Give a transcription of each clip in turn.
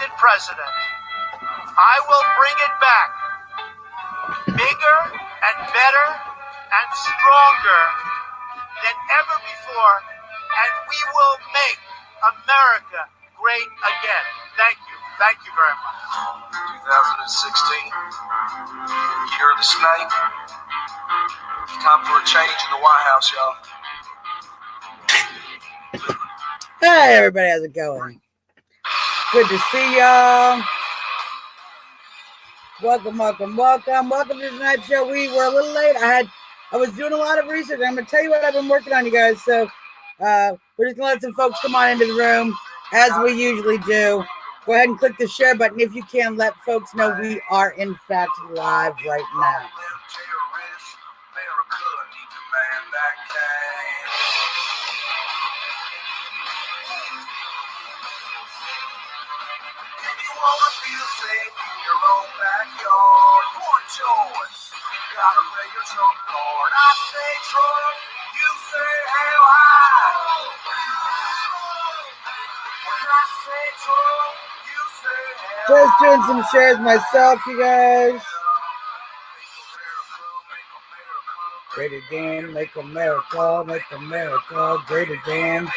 elected president, I will bring it back bigger and better and stronger than ever before, and we will make America great again. Thank you. Thank you very much. 2016, year of the snake. Time for a change in the White House, y'all. Hey, everybody, how's it going? Good to see y'all. Welcome to tonight's show. We were a little late. I was doing a lot of research. I'm gonna tell you what I've been working on, you guys. So we're just gonna let some folks come on into the room as we usually do. Go ahead and click the share button if you can. Let folks know we are in fact live right now. Wanna feel safe in your own backyard? One choice, gotta play your trump card. I say Trump, you say hell high. When I say Trump, you say hell high. Just doing some shares myself, you guys. Great again, make America great again.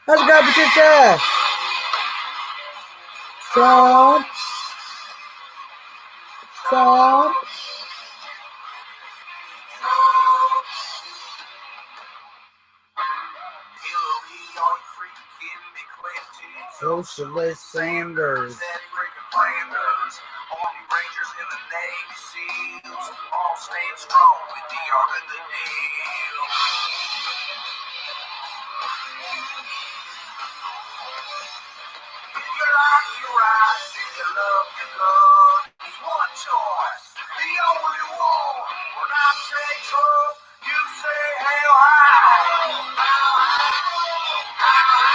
How's it going, Patricia? Trump. Socialist Sanders. Army Rangers in the Navy SEALs, all staying strong with the arm of the deal. If you like your rights, if you love your guns, one choice, the only one. When I say Trump, you say hell high.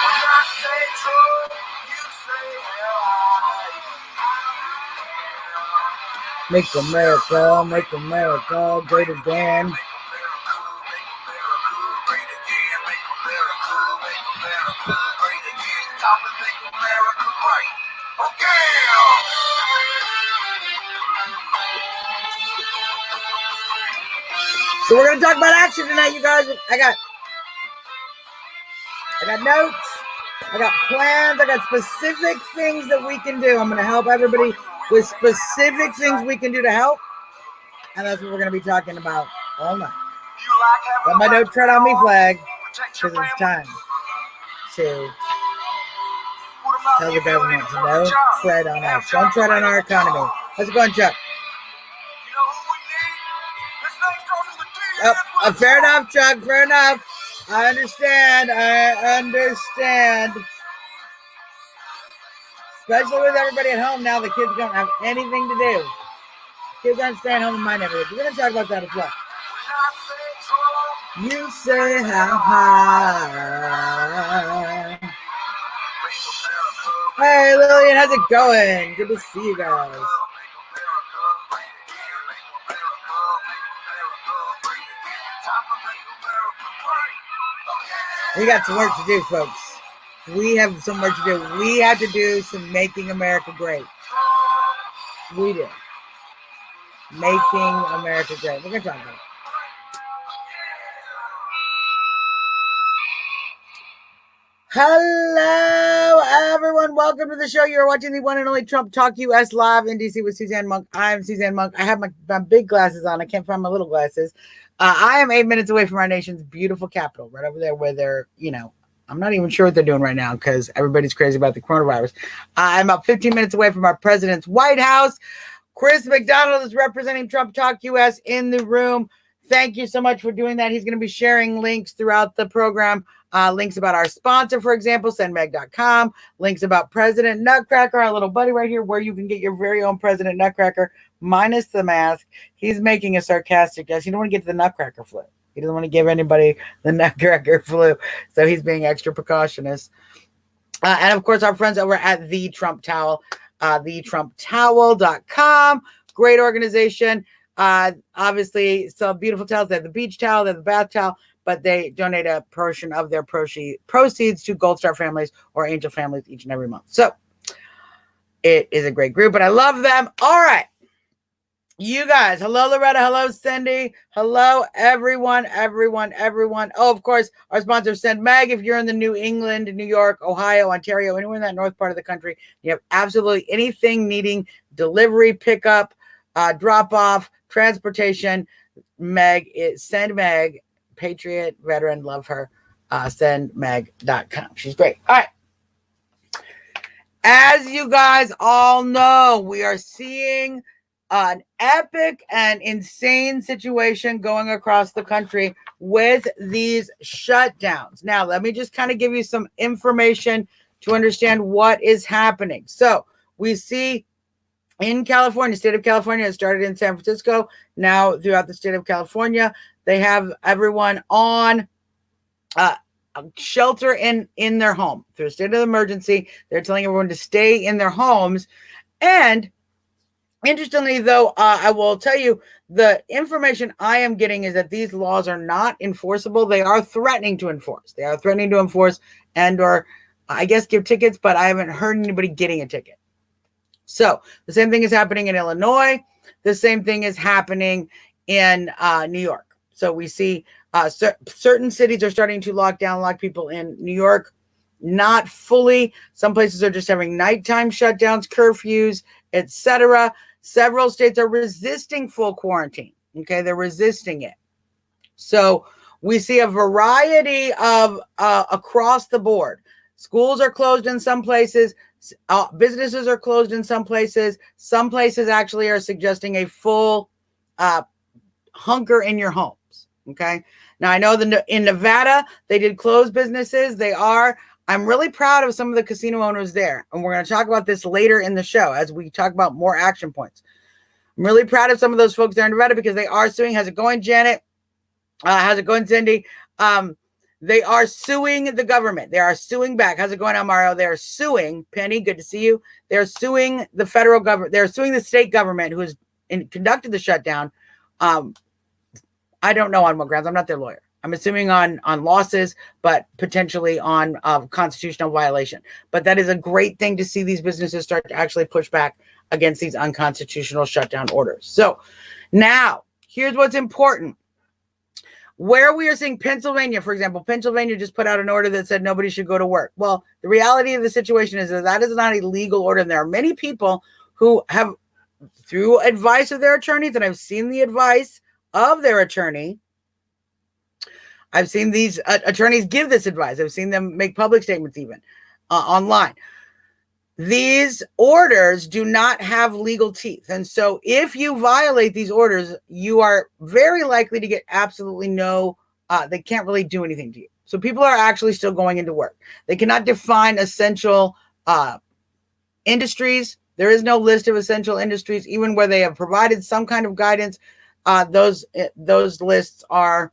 When I say Trump, you say hell high. Make America great again. So we're gonna talk about action tonight, you guys. I got notes, I got plans, I got specific things that we can do. I'm gonna help everybody with specific things we can do to help. And that's what we're gonna be talking about all night. Got my Don't Tread on Me flag, because it's time to tell the government to no tread on us. Don't tread on our economy. How's it going, Chuck? Oh, fair enough, Chuck. Fair enough. I understand. Especially with everybody at home now, the kids don't have anything to do. Kids aren't staying home in my neighborhood. We're going to talk about that as well. You say how high. Hey, Lillian, how's it going? Good to see you guys. We got some work to do, folks. We have some work to do. We have to do some making America great. We do. Making America great. We're going to talk about it. Hello, everyone. Welcome to the show. You're watching the one and only Trump Talk US live in DC with Suzzanne Monk. I'm Suzzanne Monk. I have my big glasses on. I can't find my little glasses. I am 8 minutes away from our nation's beautiful capital, right over there where they're, I'm not even sure what they're doing right now because everybody's crazy about the coronavirus. I'm about 15 minutes away from our president's White House. Chris McDonald is representing Trump Talk US in the room. Thank you so much for doing that. He's going to be sharing links throughout the program. Links about our sponsor, for example, sendmeg.com. Links about President Nutcracker, our little buddy right here, where you can get your very own President Nutcracker, minus the mask. He's making a sarcastic guess. He don't want to get to the Nutcracker flu. He doesn't want to give anybody the Nutcracker flu. So he's being extra precautious. And of course, our friends over at The Trump Towel, thetrumptowel.com. Great organization. Obviously, some beautiful towels. They have the beach towel, they have the bath towel. but they donate a portion of their proceeds to Gold Star families or Angel families each and every month. So it is a great group, and I love them. All right. You guys, hello, Loretta. Hello, Cindy. Hello, everyone. Oh, of course, our sponsor, Send Mag. If you're in the New England, New York, Ohio, Ontario, anywhere in that north part of the country, you have absolutely anything needing delivery, pickup, drop off, transportation. Send Mag, Patriot, veteran, love her. Sendmag.com. She's great. All right. As you guys all know, we are seeing an epic and insane situation going across the country with these shutdowns. Now, let me just kind of give you some information to understand what is happening. So we see in California, state of California, it started in San Francisco. Now throughout the state of California, they have everyone on shelter in their home through a state of emergency. They're telling everyone to stay in their homes. And interestingly, though, I will tell you the information I am getting is that these laws are not enforceable. They are threatening to enforce. They are threatening to enforce and or I guess give tickets, but I haven't heard anybody getting a ticket. So the same thing is happening in Illinois. The same thing is happening in New York. So we see certain cities are starting to lock people in. New York, not fully. Some places are just having nighttime shutdowns, curfews, etc. Several states are resisting full quarantine. Okay, they're resisting it. So we see a variety of across the board. Schools are closed in some places. Businesses are closed in some places. Some places actually are suggesting a full hunker in your homes. Okay. Now I know that in Nevada, they did close businesses. I'm really proud of some of the casino owners there. And we're going to talk about this later in the show as we talk about more action points. I'm really proud of some of those folks there in Nevada because they are suing. How's it going, Janet? How's it going, Cindy? They are suing the government. They are suing back. How's it going, Amaro? They're suing. Penny, good to see you. They're suing the federal government. They're suing the state government who has conducted the shutdown. I don't know on what grounds. I'm not their lawyer. I'm assuming on losses, but potentially on constitutional violation. But that is a great thing to see these businesses start to actually push back against these unconstitutional shutdown orders. So now, here's what's important. Where we are seeing Pennsylvania, for example, Pennsylvania just put out an order that said nobody should go to work. Well, the reality of the situation is that is not a legal order. And there are many people who have, through advice of their attorneys, and I've seen the advice of their attorney, I've seen these attorneys give this advice. I've seen them make public statements even online. These orders do not have legal teeth. And so if you violate these orders, you are very likely to get absolutely they can't really do anything to you. So people are actually still going into work. They cannot define essential industries. There is no list of essential industries, even where they have provided some kind of guidance. Those lists are,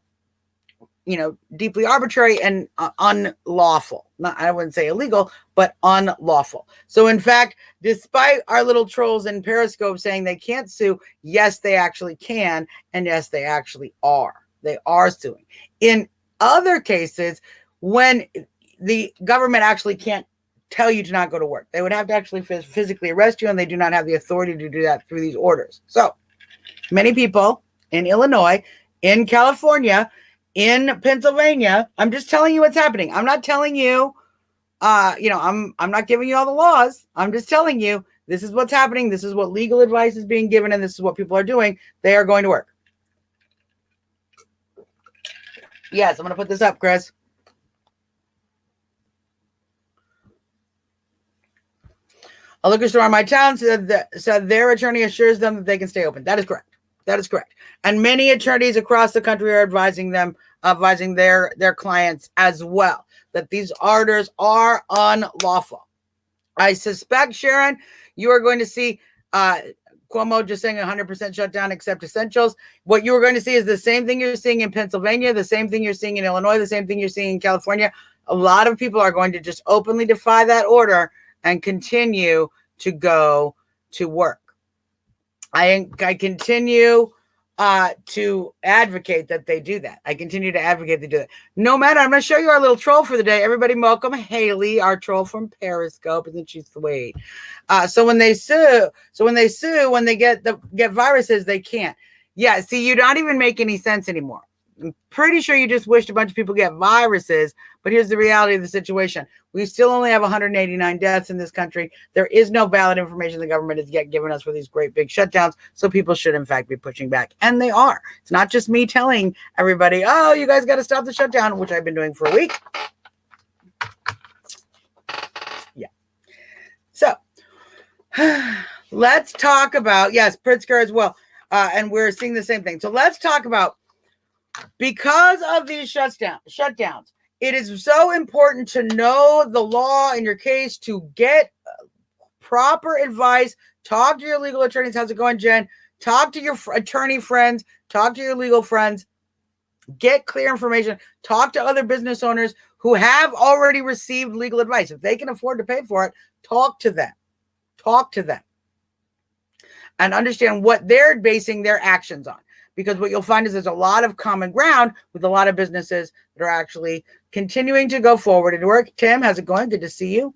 deeply arbitrary and unlawful. I wouldn't say illegal, but unlawful. So in fact, despite our little trolls in Periscope saying they can't sue, yes, they actually can. And yes, they actually are. They are suing. In other cases, when the government actually can't tell you to not go to work, they would have to actually physically arrest you, and they do not have the authority to do that through these orders. So many people in Illinois, in California, in Pennsylvania, I'm just telling you what's happening. I'm not telling you, I'm not giving you all the laws. I'm just telling you this is what's happening. This is what legal advice is being given, and this is what people are doing. They are going to work. Yes, I'm going to put this up, Chris. A liquor store in my town said their attorney assures them that they can stay open. That is correct. That is correct. And many attorneys across the country are advising their clients as well that these orders are unlawful. I suspect, Sharon, you are going to see Cuomo just saying 100% shutdown except essentials. What you are going to see is the same thing you're seeing in Pennsylvania, the same thing you're seeing in Illinois, the same thing you're seeing in California. A lot of people are going to just openly defy that order and continue to go to work. I continue to advocate that they do that. I continue to advocate they do that. No matter, I'm going to show you our little troll for the day. Everybody welcome Haley, our troll from Periscope. Isn't she sweet? So when they get viruses, they can't. Yeah, see, you don't even make any sense anymore. I'm pretty sure you just wished a bunch of people get viruses, but here's the reality of the situation. We still only have 189 deaths in this country. There is no valid information the government has yet given us for these great big shutdowns, so people should, in fact, be pushing back. And they are. It's not just me telling everybody, oh, you guys got to stop the shutdown, which I've been doing for a week. Yeah. So let's talk about, yes, Pritzker as well. And we're seeing the same thing. So let's talk about, because of these shutdowns, it is so important to know the law in your case, to get proper advice. Talk to your legal attorneys. How's it going, Jen? Talk to your attorney friends. Talk to your legal friends. Get clear information. Talk to other business owners who have already received legal advice. If they can afford to pay for it, talk to them. Talk to them. And understand what they're basing their actions on. Because what you'll find is there's a lot of common ground with a lot of businesses that are actually continuing to go forward and work. Tim, how's it going? Good to see you.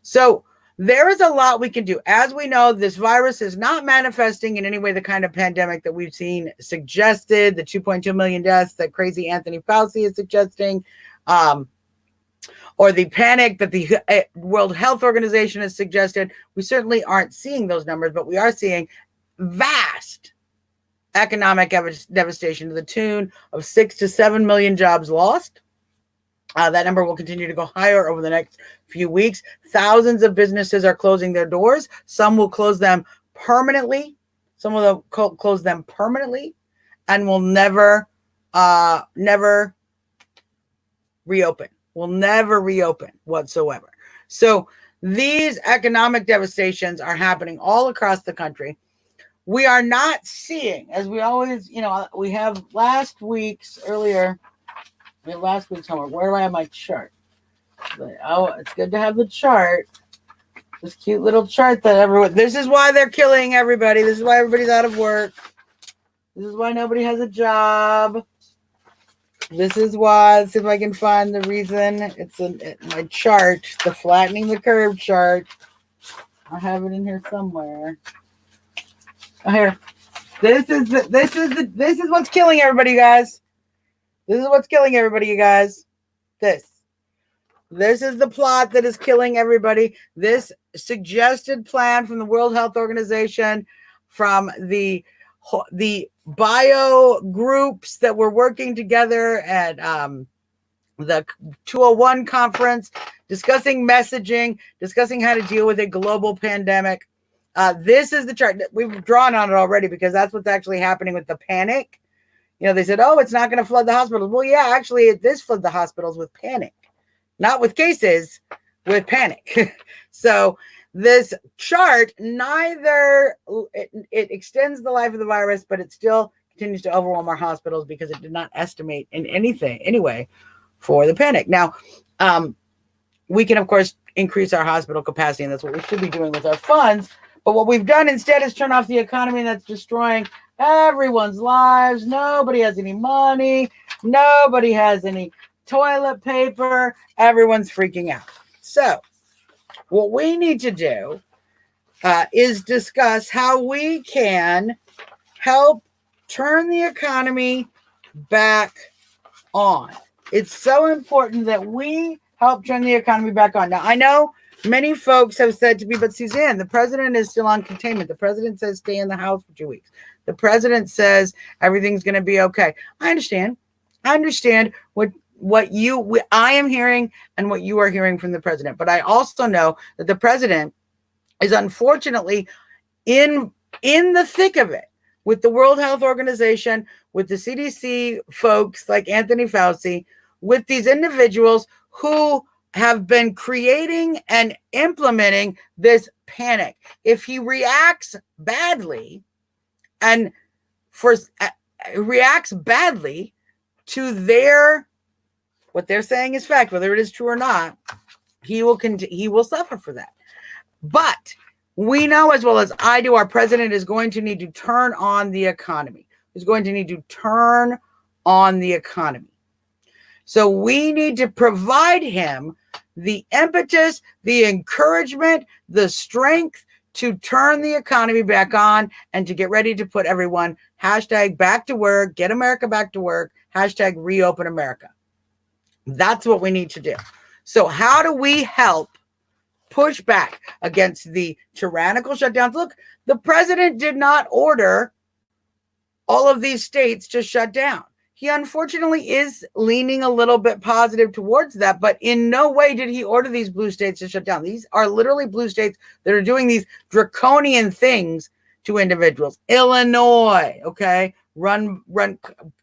So there is a lot we can do. As we know, this virus is not manifesting in any way the kind of pandemic that we've seen suggested, the 2.2 million deaths that crazy Anthony Fauci is suggesting, or the panic that the World Health Organization has suggested. We certainly aren't seeing those numbers, but we are seeing vast economic devastation to the tune of 6 to 7 million jobs lost. That number will continue to go higher over the next few weeks. Thousands of businesses are closing their doors. Some will close them permanently. Some will close them permanently and will never reopen. Will never reopen whatsoever. So these economic devastations are happening all across the country. We are not seeing, as we always, we have last week's homework. Where do I have my chart? Oh, it's good to have the chart. This cute little chart that this is why they're killing everybody. This is why everybody's out of work. This is why nobody has a job. This is why, let's see if I can find the reason. It's my chart, the flattening the curve chart. I have it in here somewhere. Oh, here. This is what's killing everybody, you guys. This is what's killing everybody, you guys. This is the plot that is killing everybody. This suggested plan from the World Health Organization, from the bio groups that were working together at the 201 conference, discussing messaging, discussing how to deal with a global pandemic. This is the chart that we've drawn on it already, because that's what's actually happening with the panic. They said, oh, it's not going to flood the hospitals. Well, yeah, actually, it does flood the hospitals with panic, not with cases, with panic. So this chart, it extends the life of the virus, but it still continues to overwhelm our hospitals because it did not estimate in anyway for the panic. Now, we can, of course, increase our hospital capacity, and that's what we should be doing with our funds. But what we've done instead is turn off the economy, and that's destroying everyone's lives. Nobody has any money. Nobody has any toilet paper. Everyone's freaking out. So what we need to do is discuss how we can help turn the economy back on. It's so important that we help turn the economy back on. Now, I know many folks have said to me, but Suzzanne, the president is still on containment. The president says stay in the house for 2 weeks. The president says everything's going to be okay. I understand. I understand what I am hearing and what you are hearing from the president. But I also know that the president is unfortunately in the thick of it with the World Health Organization, with the CDC folks like Anthony Fauci, with these individuals who have been creating and implementing this panic. If he reacts badly to what they're saying is fact, whether it is true or not, he will suffer for that. But we know as well as I do, our president is going to need to turn on the economy. is going to need to turn on the economy. So we need to provide him the impetus, the encouragement, the strength to turn the economy back on and to get ready to put everyone hashtag back to work, get America back to work, hashtag reopen America. That's what we need to do. So how do we help push back against the tyrannical shutdowns? Look, the president did not order all of these states to shut down. He unfortunately is leaning a little bit positive towards that, but in no way did he order these blue states to shut down. These are literally blue states that are doing these draconian things to individuals. Illinois, okay, run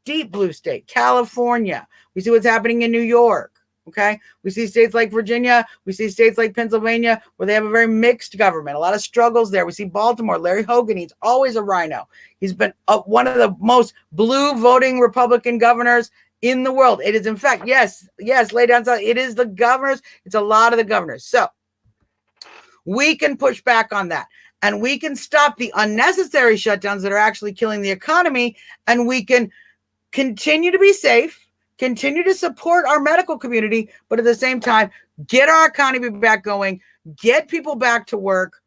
deep blue state. California, we see what's happening in New York. Okay, we see states like Virginia, we see states like Pennsylvania where they have a very mixed government, a lot of struggles there. We see Baltimore, Larry Hogan, he's always a rhino. He's been one of the most blue voting Republican governors in the world. It is, in fact, yes, lay down, it is the governors. It's a lot of the governors. So we can push back on that and we can stop the unnecessary shutdowns that are actually killing the economy, and we can continue to be safe, continue to support our medical community, but at the same time, get our economy back going, get people back to work,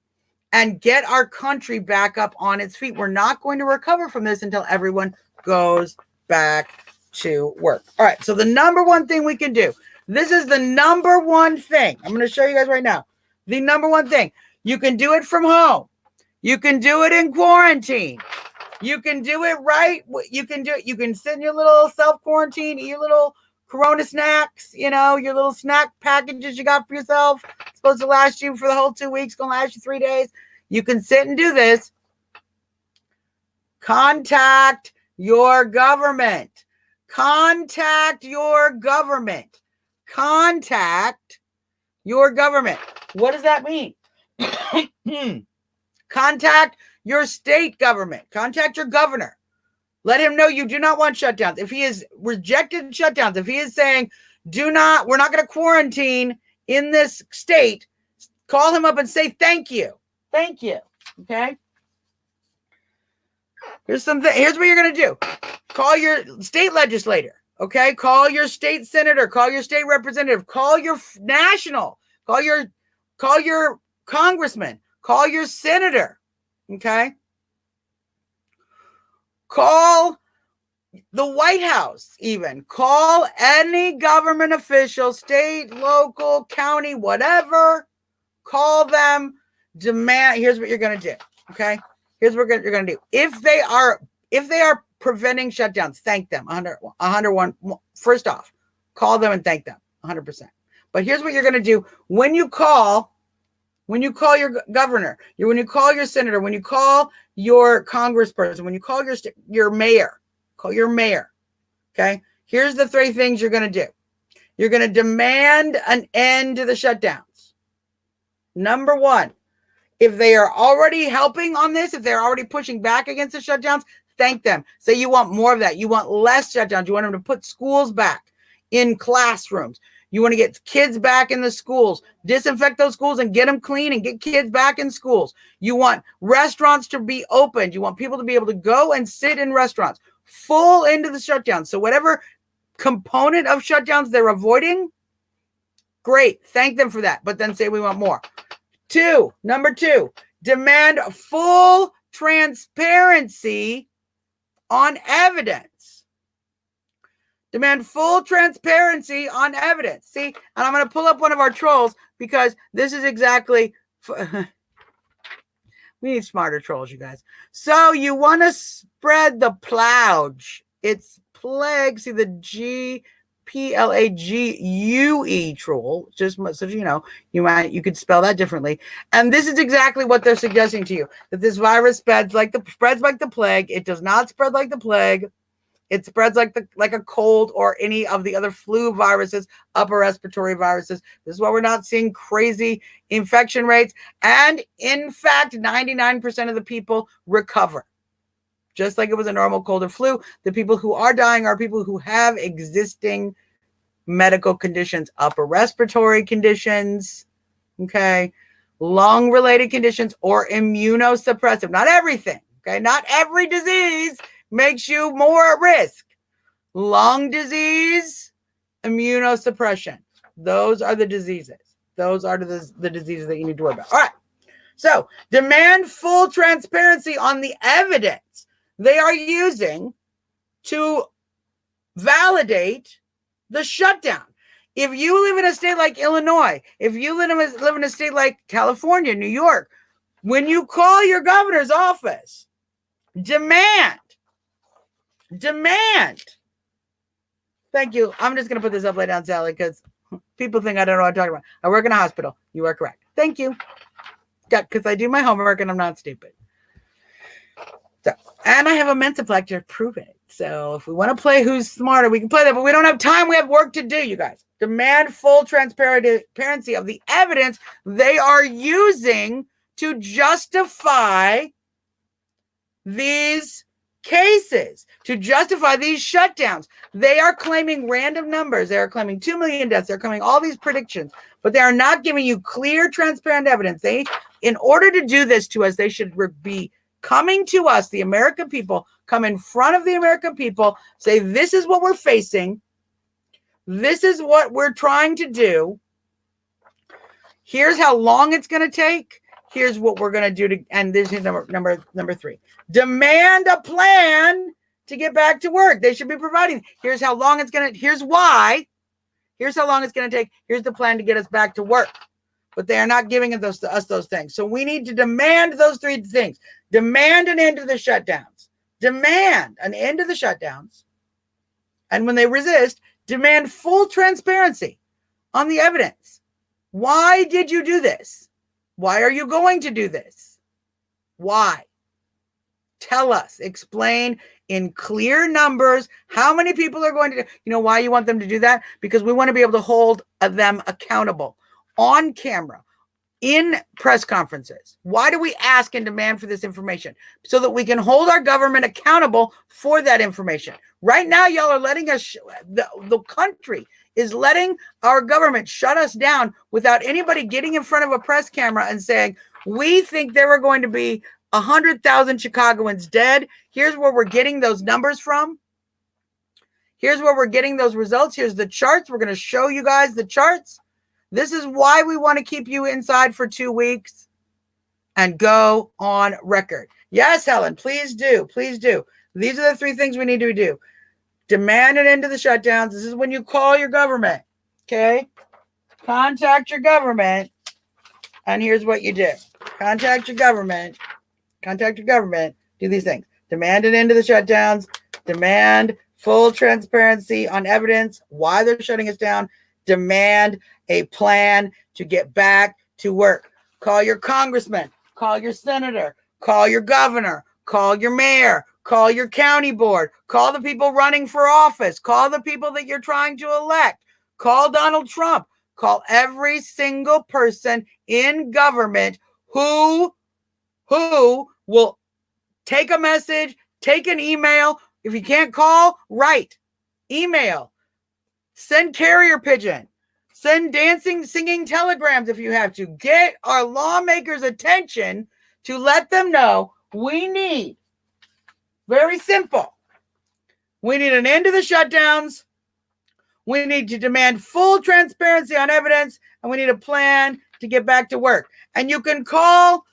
and get our country back up on its feet. We're not going to recover from this until everyone goes back to work. All right, so the number one thing we can do, this is the number one thing. I'm going to show you guys right now. The number one thing, you can do it from home. You can do it in quarantine. You can do it right. You can do it. You can sit in your little self-quarantine, eat your little Corona snacks, your little snack packages you got for yourself. It's supposed to last you for the whole 2 weeks, going to last you 3 days. You can sit and do this. Contact your government. Contact your government. Contact your government. What does that mean? Contact your state government. Contact your governor. Let him know you do not want shutdowns. If he is rejected shutdowns, if he is saying, we're not going to quarantine in this state, call him up and say, thank you. Thank you. Okay. Here's what you're going to do. Call your state legislator. Okay. Call your state senator, call your state representative, call your national, call your congressman, call your senator. Okay. Call the White House, even. Call any government official, state, local, county, whatever. Call them. Demand. Here's what you're going to do. Okay. Here's what you're going to do. If they are preventing shutdowns, thank them. 101. First off, call them and thank them 100%. But here's what you're going to do when you call your governor, when you call your senator, when you call your congressperson, when you call your mayor, call your mayor. Okay. Here's the 3 things you're going to do. You're going to demand an end to the shutdowns. Number 1, if they are already helping on this, if they're already pushing back against the shutdowns, thank them. Say you want more of that. You want less shutdowns. You want them to put schools back in classrooms. You want to get kids back in the schools, disinfect those schools and get them clean and get kids back in schools. You want restaurants to be opened. You want people to be able to go and sit in restaurants, full into the shutdown. So whatever component of shutdowns they're avoiding, great. Thank them for that. But then say we want more. Number 2, demand full transparency on evidence. Demand full transparency on evidence. See, and I'm going to pull up one of our trolls because this is exactly, we need smarter trolls, you guys. So you want to spread the plouge. It's plague. See the GPLAGUE troll. Just so you know, you could spell that differently. And this is exactly what they're suggesting to you, that this virus spreads like the plague. It does not spread like the plague. It spreads like a cold or any of the other flu viruses, upper respiratory viruses. This is why we're not seeing crazy infection rates. And in fact, 99% of the people recover. Just like it was a normal cold or flu, the people who are dying are people who have existing medical conditions, upper respiratory conditions, okay, lung-related conditions, or immunosuppressive. Not everything, okay? Not every disease makes you more at risk. Lung disease, immunosuppression. Those are the diseases. Those are the diseases that you need to worry about. All right. So demand full transparency on the evidence they are using to validate the shutdown. If you live in a state like Illinois, if you live in a state like California, New York, when you call your governor's office, demand. Thank you. I'm just going to put this upside down, Sally, because people think I don't know what I'm talking about. I work in a hospital. You are correct. Thank you. Yeah, because I do my homework and I'm not stupid. So, and I have a Mentaplex to prove it. So if we want to play who's smarter, we can play that, but we don't have time. We have work to do, you guys. Demand full transparency of the evidence they are using to justify these cases, to justify these shutdowns. They are claiming random numbers. They are claiming 2 million deaths. They're claiming all these predictions, but they are not giving you clear, transparent evidence. In order to do this to us, they should be coming to us, the American people, come in front of the American people, say, this is what we're facing. This is what we're trying to do. Here's how long it's going to take. Here's what we're going to do and this is number 3. Demand a plan to get back to work. They should be providing. Here's how long it's going to, here's why. Here's how long it's going to take. Here's the plan to get us back to work. But they are not giving us those things. So we need to demand those 3 things. Demand an end to the shutdowns. Demand an end to the shutdowns. And when they resist, demand full transparency on the evidence. Why did you do this? Why are you going to do this? Why? Tell us, explain in clear numbers how many people are going to do. You know why you want them to do that? Because we want to be able to hold them accountable on camera, in press conferences. Why do we ask and demand for this information? So that we can hold our government accountable for that information. Right now, y'all are letting us, the country is letting our government shut us down without anybody getting in front of a press camera and saying, we think there are going to be 100,000 Chicagoans dead. Here's where we're getting those numbers from. Here's where we're getting those results. Here's the charts. We're going to show you guys the charts. This is why we want to keep you inside for 2 weeks and go on record. Yes, Helen, please do. Please do. These are the 3 things we need to do. Demand an end to the shutdowns. This is when you call your government. Okay? Contact your government. And here's what you do. Contact your government. Do these things. Demand an end to the shutdowns. Demand full transparency on evidence, why they're shutting us down. Demand a plan to get back to work. Call your congressman, call your senator, call your governor, call your mayor, call your county board, call the people running for office, call the people that you're trying to elect, call Donald Trump, call every single person in government who will take a message, take an email. If you can't call, write, email, send carrier pigeon. Send dancing, singing telegrams if you have to. Get our lawmakers' attention to let them know we need, very simple, we need an end to the shutdowns. We need to demand full transparency on evidence, and we need a plan to get back to work. And you can call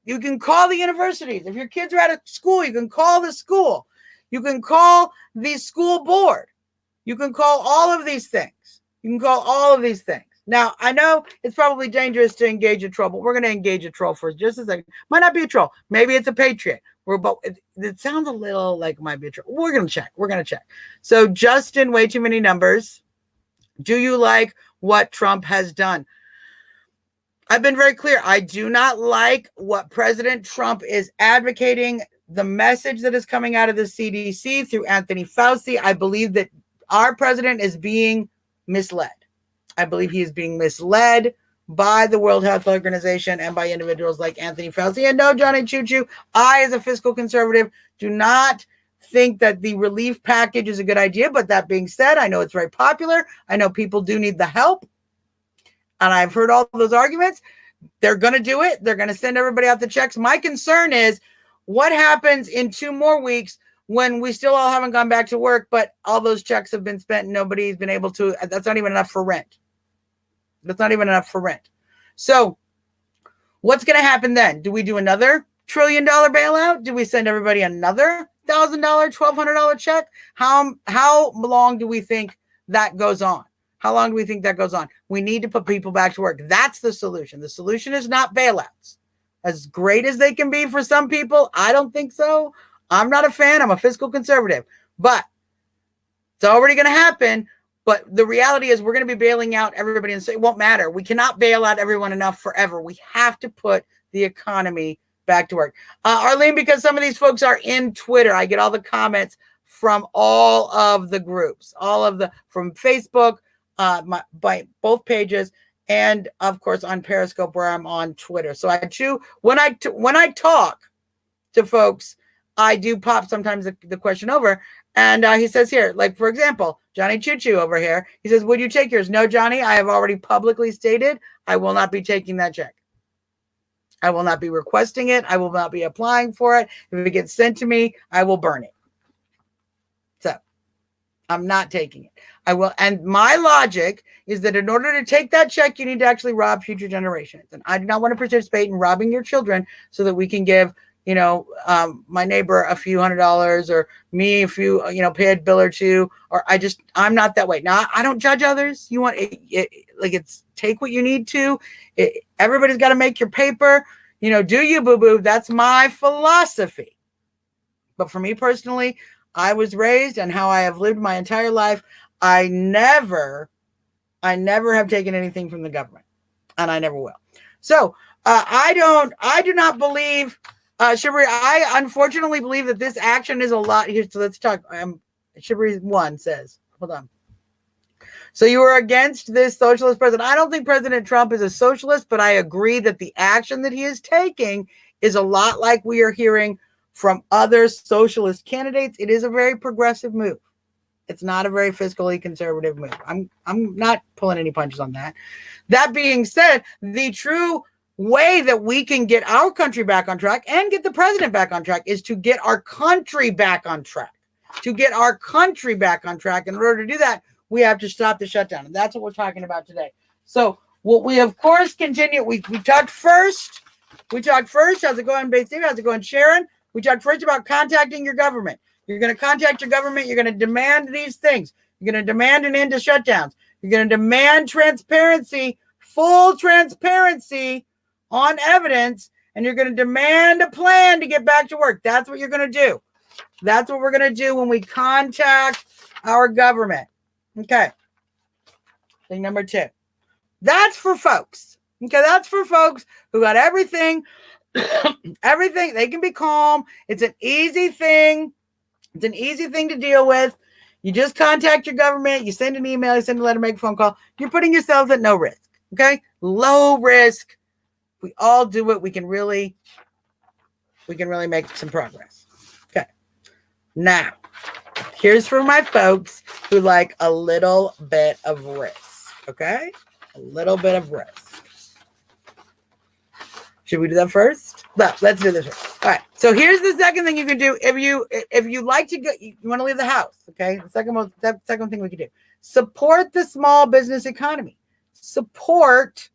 the universities. If your kids are out of school, you can call the school. You can call the school board. You can call all of these things. You can call all of these things. Now, I know it's probably dangerous to engage a troll, but we're going to engage a troll for just a second. Might not be a troll. Maybe it's a patriot. It sounds a little like it might be a troll. We're going to check. So Justin, way too many numbers. Do you like what Trump has done? I've been very clear. I do not like what President Trump is advocating, the message that is coming out of the CDC through Anthony Fauci. I believe that our president is being misled. I believe he is being misled by the World Health Organization and by individuals like Anthony Fauci. And no, Johnny Choo Choo, I, as a fiscal conservative, do not think that the relief package is a good idea. But that being said, I know it's very popular. I know people do need the help. And I've heard all those arguments. They're going to do it. They're going to send everybody out the checks. My concern is what happens in 2 more weeks when we still all haven't gone back to work, but all those checks have been spent and nobody's been able to, that's not even enough for rent. That's not even enough for rent. So what's going to happen then? Do we do another $1 trillion bailout? Do we send everybody another $1,000, $1,200 check? How long do we think that goes on? How long do we think that goes on? We need to put people back to work. That's the solution. The solution is not bailouts. As great as they can be for some people, I don't think so. I'm not a fan. I'm a fiscal conservative. But it's already going to happen. But the reality is we're going to be bailing out everybody, and so it won't matter. We cannot bail out everyone enough forever. We have to put the economy back to work. Arlene, because some of these folks are in Twitter, I get all the comments from all of the groups, from Facebook, by both pages, and of course on Periscope where I'm on Twitter. So when I talk to folks, I do pop sometimes the question over, and he says here, like for example, Johnny Choo Choo over here, he says, would you take yours? No, Johnny, I have already publicly stated I will not be taking that check. I will not be requesting it. I will not be applying for it. If it gets sent to me, I will burn it. So I'm not taking it. I will. And my logic is that in order to take that check, you need to actually rob future generations. And I do not want to participate in robbing your children so that we can give, my neighbor a few $100s or me a few, pay a bill or two, or I'm not that way. Now, I don't judge others. You want it's take what you need to. Everybody's got to make your paper, do you boo-boo. That's my philosophy. But for me personally, I was raised and how I have lived my entire life. I never have taken anything from the government, and I never will. So I do not believe, Shibri, I unfortunately believe that this action is a lot here. So let's talk. Shibri 1 says, hold on. So you are against this socialist president. I don't think President Trump is a socialist, but I agree that the action that he is taking is a lot like we are hearing from other socialist candidates. It is a very progressive move. It's not a very fiscally conservative move. I'm not pulling any punches on that. That being said, the true way that we can get our country back on track and get the president back on track is to get our country back on track. To get our country back on track. In order to do that, we have to stop the shutdown. And that's what we're talking about today. So what we, of course, continue. We talked first. How's it going, Bay Steve? How's it going, Sharon? We talked first about contacting your government. You're going to contact your government. You're going to demand these things. You're going to demand an end to shutdowns. You're going to demand transparency, full transparency on evidence, and you're going to demand a plan to get back to work. That's what you're going to do. That's what we're going to do when we contact our government. Okay. Thing number 2. That's for folks. Okay, that's for folks who got everything. Everything. They can be calm. It's an easy thing. It's an easy thing to deal with. You just contact your government. You send an email. You send a letter, make a phone call. You're putting yourselves at no risk. Okay? Low risk. We all do it. We can really make some progress. Okay. Now, here's for my folks who like a little bit of risk. Okay? A little bit of risk. Should we do that first? No, let's do this first. All right. So here's the second thing you can do if you like to go, you want to leave the house. Okay. The second thing we can do: support the small business economy. Support,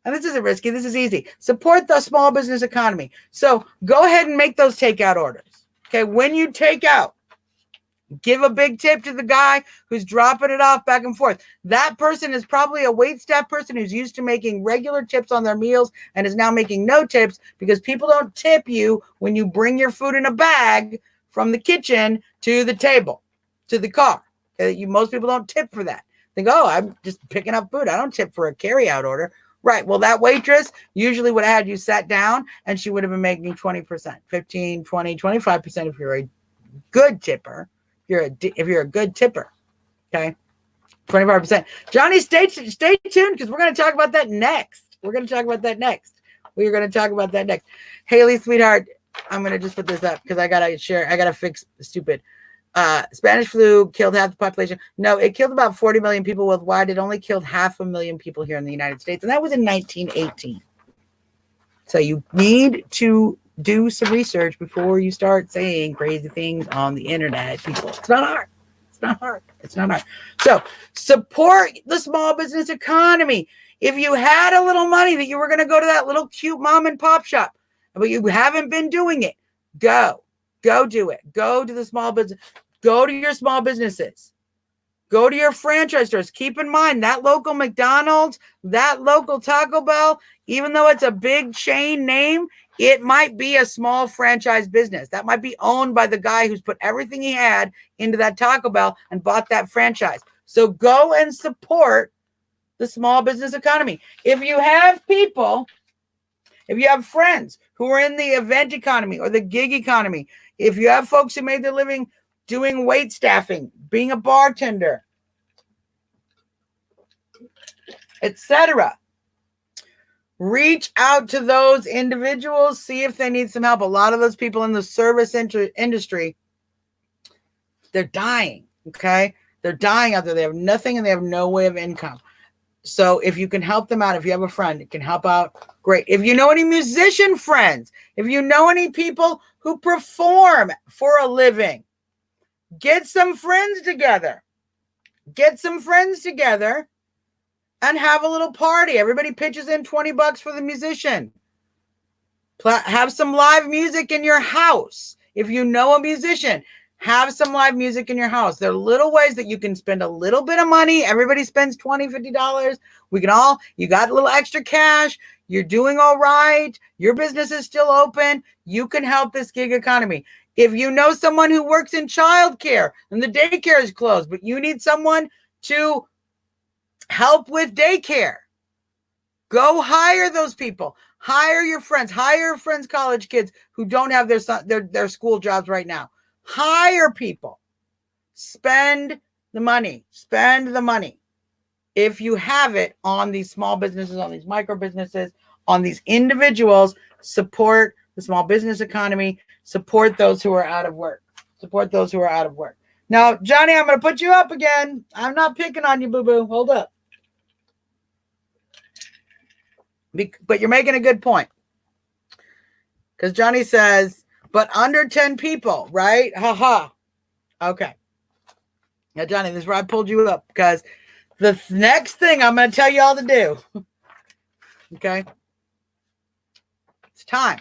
and this isn't risky. This is easy. Support the small business economy. So go ahead and make those takeout orders. Okay. When you take out, give a big tip to the guy who's dropping it off back and forth. That person is probably a waitstaff person who's used to making regular tips on their meals and is now making no tips because people don't tip you when you bring your food in a bag from the kitchen to the table, to the car. Most people don't tip for that. They go, oh, I'm just picking up food. I don't tip for a carry-out order. Right. Well, that waitress usually would have had you sat down and she would have been making 20%, 15, 20, 25% if you're a good tipper. If you're a good tipper, okay, 25%. Johnny, stay tuned because we're going to talk about that next. Haley, sweetheart, I'm going to just put this up because I got to fix the stupid. Spanish flu killed half the population. No, it killed about 40 million people worldwide. It only killed 500,000 people here in the United States, and that was in 1918. So you need to do some research before you start saying crazy things on the internet, people. It's not hard. It's not hard. It's not hard. So support the small business economy. If you had a little money that you were going to go to that little cute mom and pop shop, but you haven't been doing it, go do it. Go to the small business. Go to your small businesses. Go to your franchise stores. Keep in mind that local McDonald's, that local Taco Bell, even though it's a big chain name, it might be a small franchise business. That might be owned by the guy who's put everything he had into that Taco Bell and bought that franchise. So go and support the small business economy. If you have people, if you have friends who are in the event economy or the gig economy, if you have folks who made their living doing wait staffing, being a bartender, etc., reach out to those individuals, see if they need some help. A lot of those people in the service industry, they're dying, okay? They're dying out there. They have nothing and they have no way of income. So if you can help them out, if you have a friend that can help out, great. If you know any musician friends, if you know any people who perform for a living, get some friends together. Get some friends together and have a little party. Everybody pitches in $20 for the musician. Have some live music in your house. If you know a musician, have some live music in your house. There are little ways that you can spend a little bit of money. Everybody spends $20, $50. You got a little extra cash. You're doing all right. Your business is still open. You can help this gig economy. If you know someone who works in childcare and the daycare is closed, but you need someone to help with daycare, go hire those people. Hire your friends. Hire your friends' college kids who don't have their school jobs right now. Hire people. Spend the money. Spend the money. If you have it on these small businesses, on these micro businesses, on these individuals, support the small business economy. Support those who are out of work. Support those who are out of work. Now, Johnny, I'm going to put you up again. I'm not picking on you, boo-boo. Hold up. But you're making a good point. Because Johnny says, but under 10 people, right? Ha. Okay. Now, Johnny, this is where I pulled you up. Because the next thing I'm going to tell you all to do. Okay? It's time.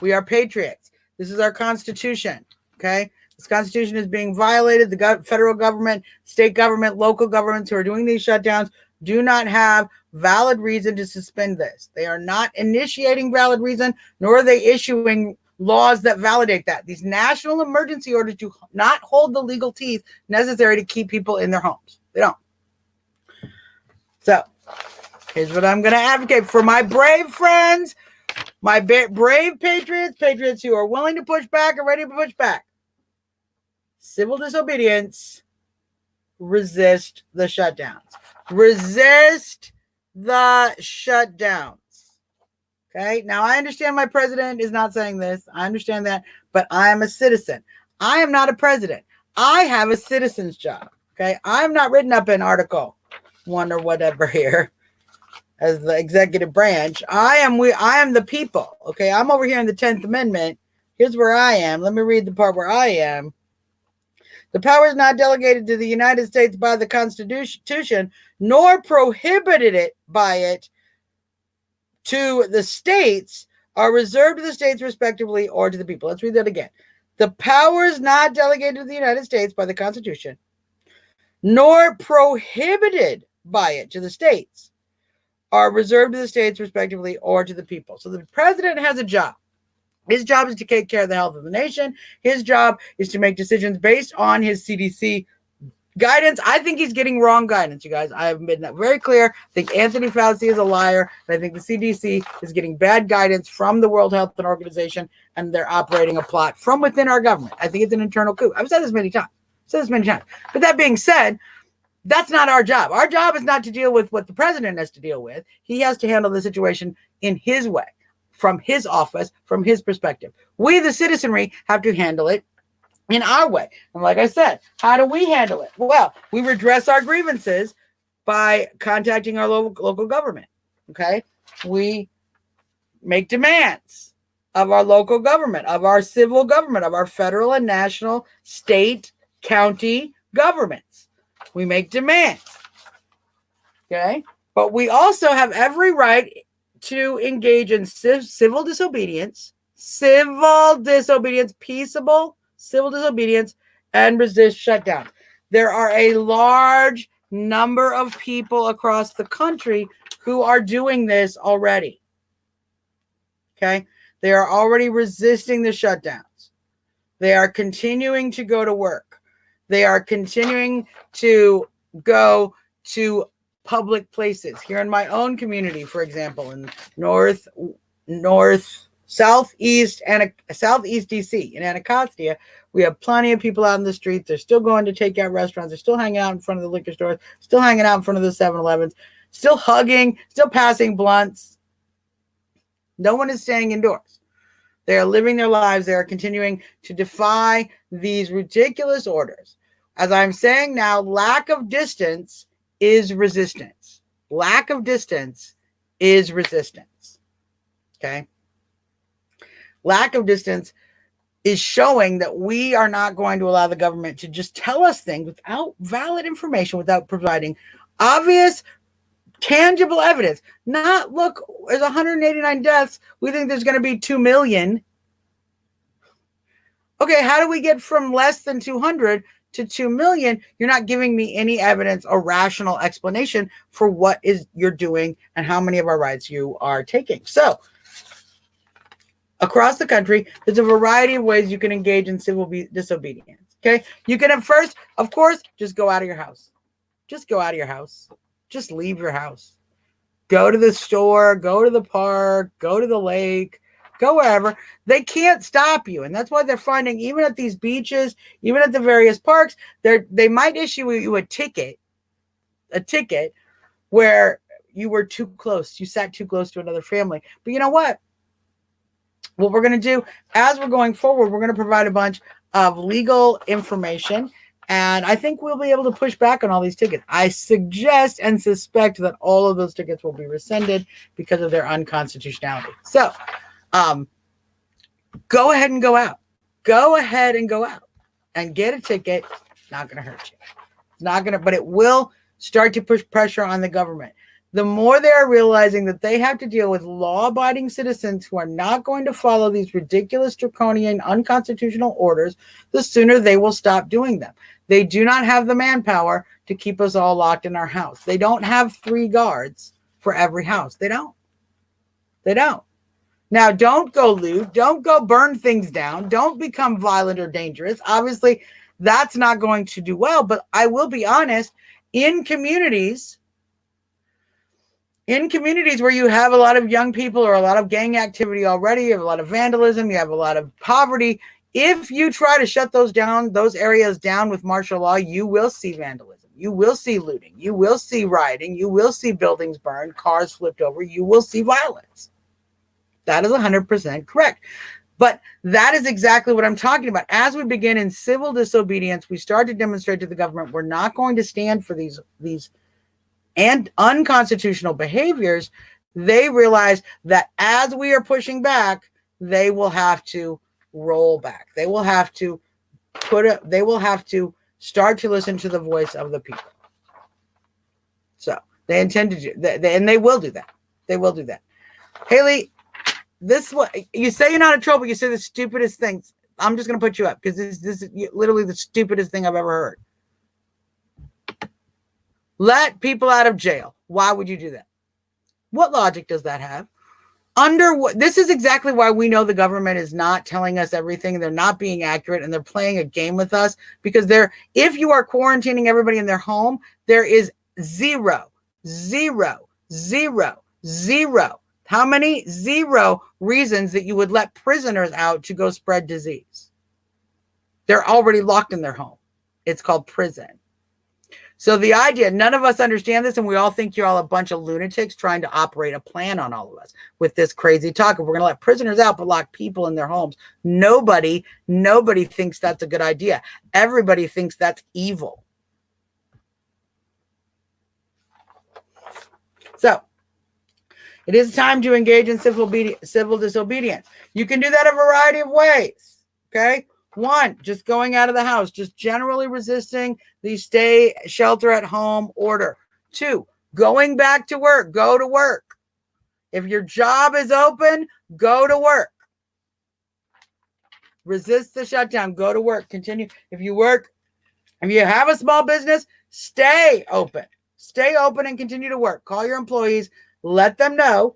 We are patriots. This is our Constitution. Okay? This Constitution is being violated. The federal government, state government, local governments who are doing these shutdowns do not have valid reason to suspend this. They are not initiating valid reason, nor are they issuing laws that validate that. These national emergency orders do not hold the legal teeth necessary to keep people in their homes. They don't. So, here's what I'm going to advocate for my brave friends, my brave patriots who are willing to push back and ready to push back. Civil disobedience, resist the shutdowns. Resist the shutdowns. Okay. Now, I understand my president is not saying this. I understand that, but I am a citizen. I am not a president. I have a citizen's job. Okay. I'm not written up in Article 1 or whatever here as the executive branch. I am the people. Okay. I'm over here in the 10th Amendment. Here's where I am. Let me read the part where I am. The power is not delegated to the United States by the Constitution, nor prohibited it by it to the states, are reserved to the states respectively or to the people. Let's read that again. The power is not delegated to the United States by the Constitution, nor prohibited by it to the states, are reserved to the states respectively or to the people. So the president has a job. His job is to take care of the health of the nation. His job is to make decisions based on his CDC guidance. I think he's getting wrong guidance, you guys. I have made that very clear. I think Anthony Fauci is a liar. And I think the CDC is getting bad guidance from the World Health Organization, and they're operating a plot from within our government. I think it's an internal coup. I've said this many times. But that being said, that's not our job. Our job is not to deal with what the president has to deal with. He has to handle the situation in his way, from his office, from his perspective. We, the citizenry, have to handle it in our way. And like I said, how do we handle it? Well, we redress our grievances by contacting our local government. Okay? We make demands. of our local government, of our civil government, of our federal and national, state, county governments. We make demands. Okay? But we also have every right to engage in civil disobedience, peaceable civil disobedience, and resist shutdown. There are a large number of people across the country who are doing this already. Okay? They are already resisting the shutdowns. They are continuing to go to work. They are continuing to go to public places. Here in my own community, for example, in southeast DC, in Anacostia, we have plenty of people out in the streets. They're still going to takeout restaurants. They're still hanging out in front of the liquor stores, still hanging out in front of the 7-Elevens, still hugging, still passing blunts. No one is staying indoors. They are living their lives. They are continuing to defy these ridiculous orders. As I'm saying now, lack of distance is resistance. Lack of distance is resistance. Okay? Lack of distance is showing that we are not going to allow the government to just tell us things without valid information, without providing obvious, tangible evidence. Not, look, there's 189 deaths. We think there's going to be 2 million. Okay, how do we get from less than 200 to 2 million? You're not giving me any evidence or rational explanation for what you're doing and how many of our rights you are taking. So, across the country, there's a variety of ways you can engage in civil disobedience. Okay, you can at first, of course, just go out of your house. Just go out of your house. Just leave your house. Go to the store, go to the park, go to the lake, go wherever. They can't stop you. And that's why they're finding, even at these beaches, even at the various parks, they might issue you a ticket where you were too close. You sat too close to another family. But you know what? What we're going to do as we're going forward, we're going to provide a bunch of legal information. And I think we'll be able to push back on all these tickets. I suggest and suspect that all of those tickets will be rescinded because of their unconstitutionality. So, go ahead and go out. Go ahead and go out and get a ticket. It's not going to hurt you. It's not going to, but it will start to push pressure on the government. The more they are realizing that they have to deal with law-abiding citizens who are not going to follow these ridiculous, draconian, unconstitutional orders, the sooner they will stop doing them. They do not have the manpower to keep us all locked in our house. They don't have 3 guards for every house. They don't. They don't. Now, don't go loot. Don't go burn things down. Don't become violent or dangerous. Obviously, that's not going to do well. But I will be honest, in communities where you have a lot of young people or a lot of gang activity already, you have a lot of vandalism, you have a lot of poverty, if you try to shut those areas down with martial law, you will see vandalism. You will see looting. You will see rioting. You will see buildings burned, cars flipped over. You will see violence. That is 100% correct. But that is exactly what I'm talking about. As we begin in civil disobedience, we start to demonstrate to the government we're not going to stand for these and unconstitutional behaviors. They realize that as we are pushing back, they will have to roll back. They will have to start to listen to the voice of the people. So they intend to do that, and they will do that. They will do that. Haley, this what you say, you're not in trouble. You say the stupidest things. I'm just going to put you up because this is literally the stupidest thing I've ever heard. Let people out of jail. Why would you do that? What logic does that have? This is exactly why we know the government is not telling us everything. They're not being accurate, and they're playing a game with us because if you are quarantining everybody in their home, there is zero. How many? 0 reasons that you would let prisoners out to go spread disease. They're already locked in their home. It's called prison. So the idea, none of us understand this, and we all think you're all a bunch of lunatics trying to operate a plan on all of us with this crazy talk. If we're going to let prisoners out but lock people in their homes, nobody thinks that's a good idea. Everybody thinks that's evil. So, It is time to engage in civil disobedience. You can do that a variety of ways. Okay. 1, just going out of the house, just generally resisting the stay shelter at home order. 2, going back to work, go to work. If your job is open, go to work. Resist the shutdown, go to work, continue. If you have a small business, stay open and continue to work. Call your employees, let them know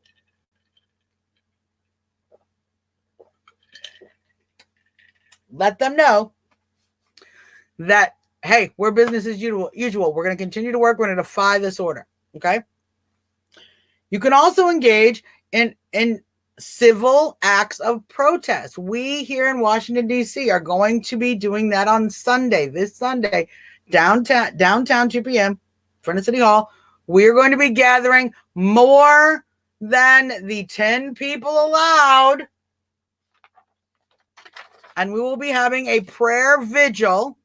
that, hey, we're business as usual. We're going to continue to work. We're going to defy this order. Okay. You can also engage in civil acts of protest. We here in Washington, D.C. are going to be doing that on Sunday, this Sunday, downtown 2 p.m., in front of City Hall. We're going to be gathering more than the 10 people allowed. And we will be having a prayer vigil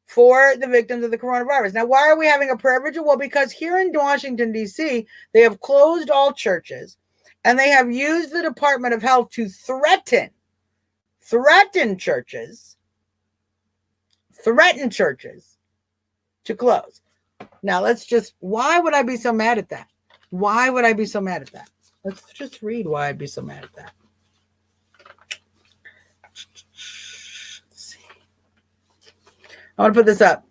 for the victims of the coronavirus. Now, why are we having a prayer vigil? Well, because here in Washington, D.C., they have closed all churches, and they have used the Department of Health to threaten churches to close. Now, why would I be so mad at that? Let's just read why I'd be so mad at that. I want to put this up.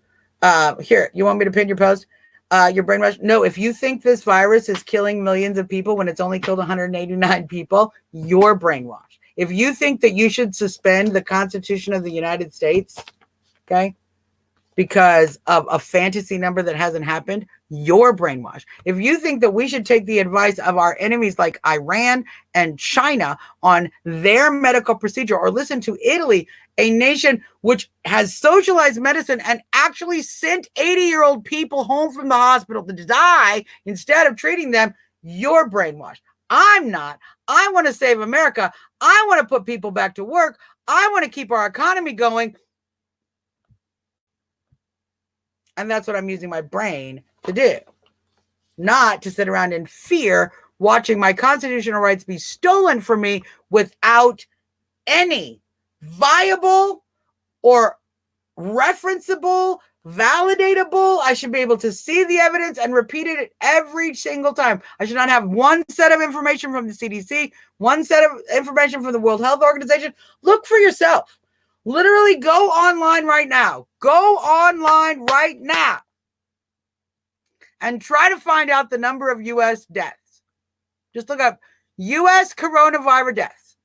Here, you want me to pin your post? Your brainwash? No, if you think this virus is killing millions of people when it's only killed 189 people, you're brainwashed. If you think that you should suspend the Constitution of the United States, okay, because of a fantasy number that hasn't happened, you're brainwashed. If you think that we should take the advice of our enemies like Iran and China on their medical procedure, or listen to Italy, a nation which has socialized medicine and actually sent 80-year-old people home from the hospital to die instead of treating them, you're brainwashed. I'm not. I want to save America. I want to put people back to work. I want to keep our economy going. And that's what I'm using my brain to do. Not to sit around in fear, watching my constitutional rights be stolen from me without any viable or referenceable, validatable. I should be able to see the evidence and repeat it every single time. I should not have one set of information from the CDC, one set of information from the World Health Organization. Look for yourself. Literally go online right now. And try to find out the number of U.S. deaths. Just look up U.S. coronavirus deaths.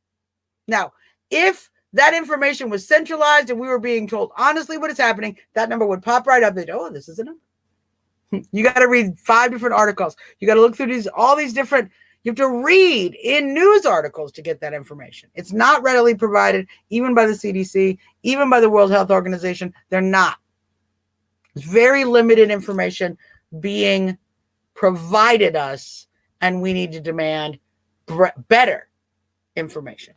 Now, if that information was centralized and we were being told honestly what is happening, that number would pop right up. Oh, this is a number. You got to read 5 different articles. You got to look through all these different. You have to read in news articles to get that information. It's not readily provided, even by the CDC, even by the World Health Organization. They're not. It's very limited information being provided us, and we need to demand better information.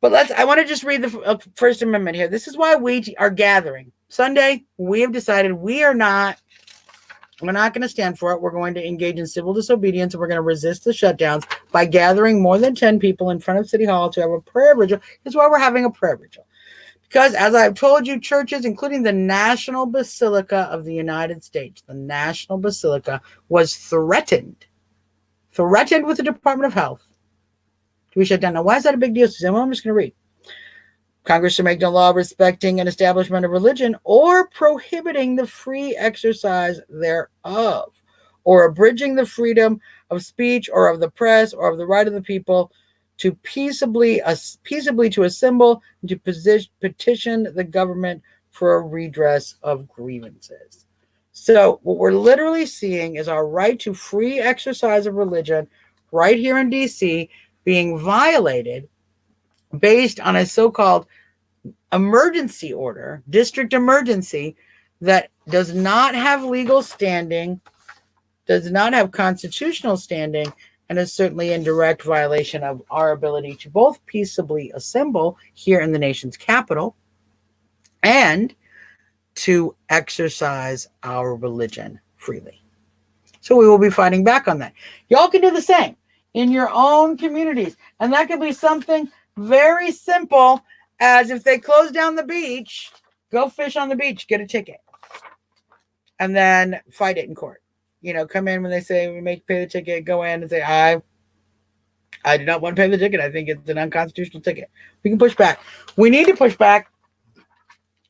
I want to just read the First Amendment here. This is why we are gathering. Sunday, we have decided we're not going to stand for it. We're going to engage in civil disobedience, and we're going to resist the shutdowns by gathering more than 10 people in front of City Hall to have a prayer vigil. That's why we're having a prayer vigil. Because, as I've told you, churches, including the National Basilica of the United States, the National Basilica was threatened with the Department of Health to be shut down. Now, why is that a big deal, Suzzanne? Well, I'm just going to read. Congress shall make no law respecting an establishment of religion or prohibiting the free exercise thereof, or abridging the freedom of speech or of the press or of the right of the people to peaceably to assemble and to petition the government for a redress of grievances. So what we're literally seeing is our right to free exercise of religion right here in D.C. being violated based on a so-called emergency order, district emergency, that does not have legal standing, does not have constitutional standing, and is certainly in direct violation of our ability to both peaceably assemble here in the nation's capital and to exercise our religion freely. So we will be fighting back on that. Y'all can do the same in your own communities. And that could be something very simple as if they close down the beach, go fish on the beach, get a ticket, and then fight it in court. Come in when they say we make pay the ticket, go in and say, I do not want to pay the ticket. I think it's an unconstitutional ticket. We can push back. We need to push back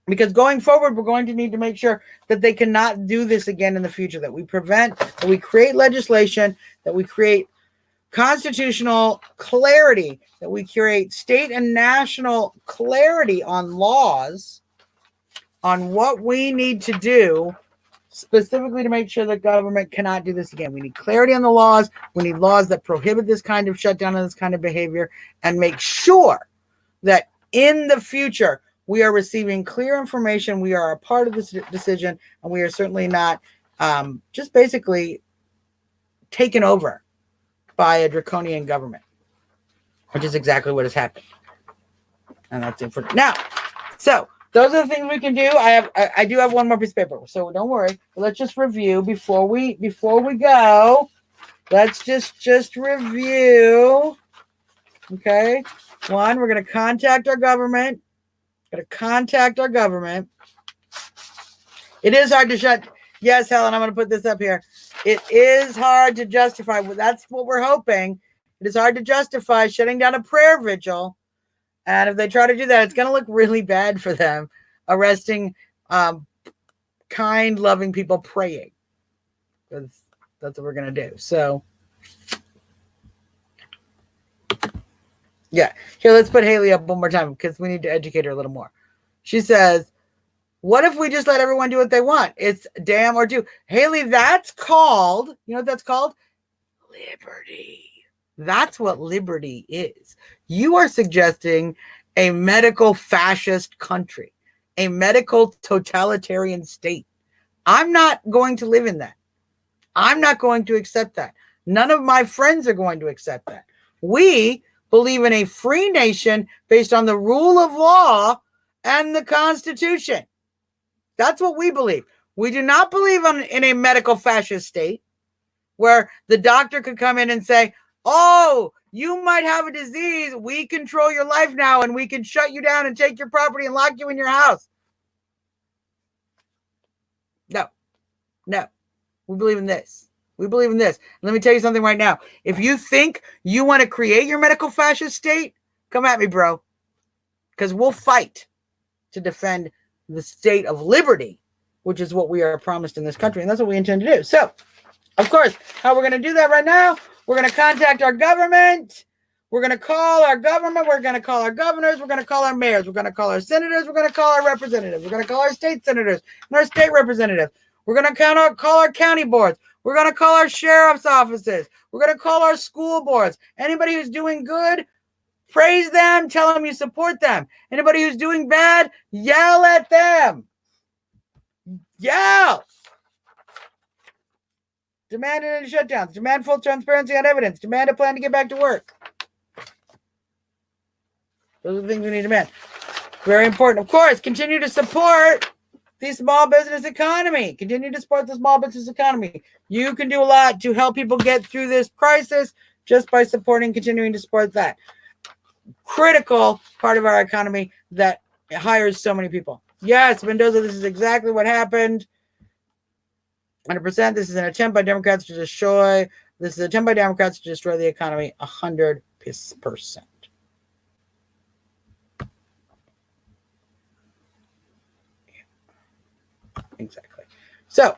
because going forward, we're going to need to make sure that they cannot do this again in the future, that we prevent, that we create legislation, that we create constitutional clarity, that we create state and national clarity on laws, on what we need to do specifically to make sure that government cannot do this again. We need clarity on the laws. We need laws that prohibit this kind of shutdown and this kind of behavior, and make sure that in the future we are receiving clear information. We are a part of this decision, and we are certainly not just basically taken over by a draconian government, which is exactly what has happened. And that's it for now. So those are the things we can do. I do have one more piece of paper, so don't worry. But let's just review before we go. Let's just review. Okay. One, we're going to contact our government. It is hard to shut. Yes, Helen, I'm going to put this up here. It is hard to justify. That's what we're hoping. It is hard to justify shutting down a prayer vigil. And if they try to do that, it's going to look really bad for them, arresting kind, loving people praying. That's what we're going to do. So, yeah. Here, let's put Haley up one more time because we need to educate her a little more. She says, what if we just let everyone do what they want? It's damn or do. Haley, that's called, you know what that's called? Liberty. That's what liberty is. You are suggesting a medical fascist country, a medical totalitarian state. I'm not going to live in that. I'm not going to accept that. None of my friends are going to accept that. We believe in a free nation based on the rule of law and the Constitution. That's what we believe. We do not believe in a medical fascist state where the doctor could come in and say, oh, you might have a disease. We control your life now, and we can shut you down and take your property and lock you in your house. No. We believe in this. Let me tell you something right now. If you think you want to create your medical fascist state, come at me, bro. Because we'll fight to defend the state of liberty, which is what we are promised in this country. And that's what we intend to do. So, of course, how we're going to do that right now, we're going to contact our government. We're going to call our government. We're going to call our governors. We're going to call our mayors. We're going to call our senators. We're going to call our representatives. We're going to call our state senators and our state representatives. We're going to call our county boards. We're going to call our sheriff's offices. We're going to call our school boards. Anybody who's doing good, praise them. Tell them you support them. Anybody who's doing bad, yell at them. Yell. Demand any shutdowns. Demand full transparency on evidence. Demand a plan to get back to work. Those are the things we need to demand. Very important. Of course, continue to support the small business economy. Continue to support the small business economy. You can do a lot to help people get through this crisis just by continuing to support that. Critical part of our economy that hires so many people. Yes, Mendoza, this is exactly what happened. 100%. This is an attempt by Democrats to destroy the economy 100%. Exactly. So,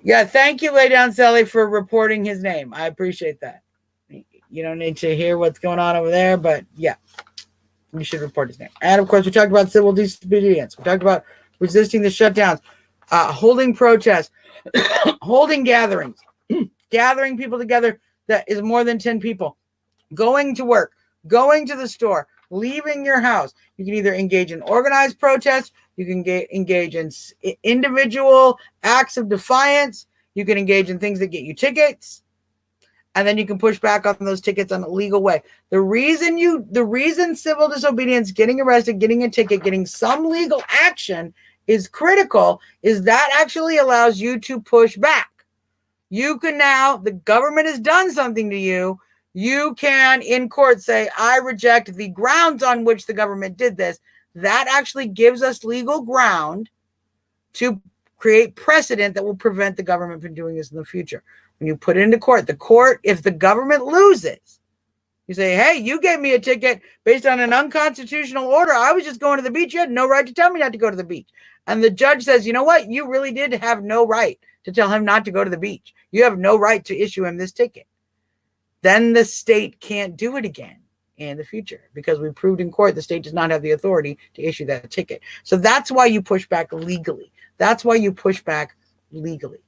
yeah, thank you, Lay Down Sally, for reporting his name. I appreciate that. You don't need to hear what's going on over there, but yeah, you should report his name. And of course, we talked about civil disobedience. We talked about resisting the shutdowns, holding protests, holding gatherings, gathering people together that is more than 10 people, going to work, going to the store, leaving your house. You can either engage in organized protests, you can engage in individual acts of defiance, you can engage in things that get you tickets, and then you can push back on those tickets in a legal way. The reason civil disobedience, getting arrested, getting a ticket, getting some legal action is critical is that actually allows you to push back. You can now, the government has done something to you. You can in court say, I reject the grounds on which the government did this. That actually gives us legal ground to create precedent that will prevent the government from doing this in the future. When you put it into court, if the government loses, you say, hey, you gave me a ticket based on an unconstitutional order. I was just going to the beach. You had no right to tell me not to go to the beach. And the judge says, you know what? You really did have no right to tell him not to go to the beach. You have no right to issue him this ticket. Then the state can't do it again in the future because we proved in court the state does not have the authority to issue that ticket. So that's why you push back legally. That's why you push back legally.